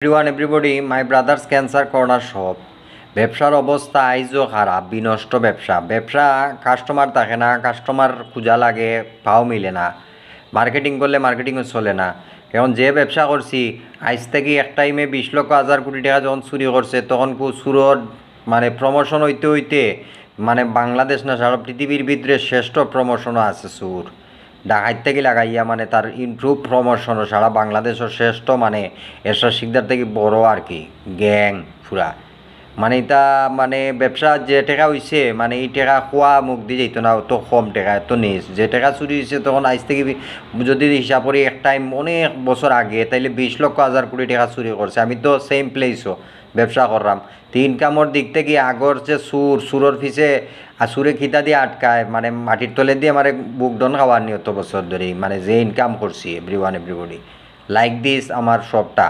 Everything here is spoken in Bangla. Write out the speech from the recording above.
এভরিওয়ান এভরিবডি মাই ব্রাদার্স ক্যান্সার কর্নার শপ। ব্যবসার অবস্থা আইজও খারাপ, বিনষ্ট ব্যবসা কাস্টমার থাকে না, কাস্টমার খোঁজা লাগে, পাও মিলে না, মার্কেটিং করলে মার্কেটিংও চলে না। এখন যে ব্যবসা করছি আজ থেকে এক টাইমে 20 লক্ষ 1,000 কোটি টাকা যখন চুরি করছে তখন সুরত মানে প্রমোশন হইতে হইতে মানে বাংলাদেশ না সারা পৃথিবীর ভিতরে শ্রেষ্ঠ প্রমোশনও আছে সুর ডাকাইত থেকে লাগাইয়া মানে তার ইমপ্রুভ প্রমোশনও সারা বাংলাদেশের শ্রেষ্ঠ মানে এরশাদ শিকদার থেকে বড় আর কি গ্যাং পুরা মানে এটা মানে ব্যবসা যে টাকা হইছে মানে এই টাকা খোয়া মুখ দিয়ে যেত না, অত কম টাকা এত নিজ যে টাকা চুরি হয়েছে তখন আজ থেকে যদি হিসাব করি এক টাইম অনেক বছর আগে তাইলে 20 লক্ষ 1,000 কোটি টাকা চুরি করছে। আমি তো সেম প্লেসও ব্যবসা করলাম তো ইনকামর দিক থেকে আগর যে সুরের পিছে আর সুরে খিতা দিয়ে আটকায় মানে মাটির তলে দিয়ে আমার বুক ডন খাওয়ার নিয়ত বছর ধরেই মানে যে ইনকাম করছি এভরিওয়ান এভরিবডি লাইক দিস আমার শপটা।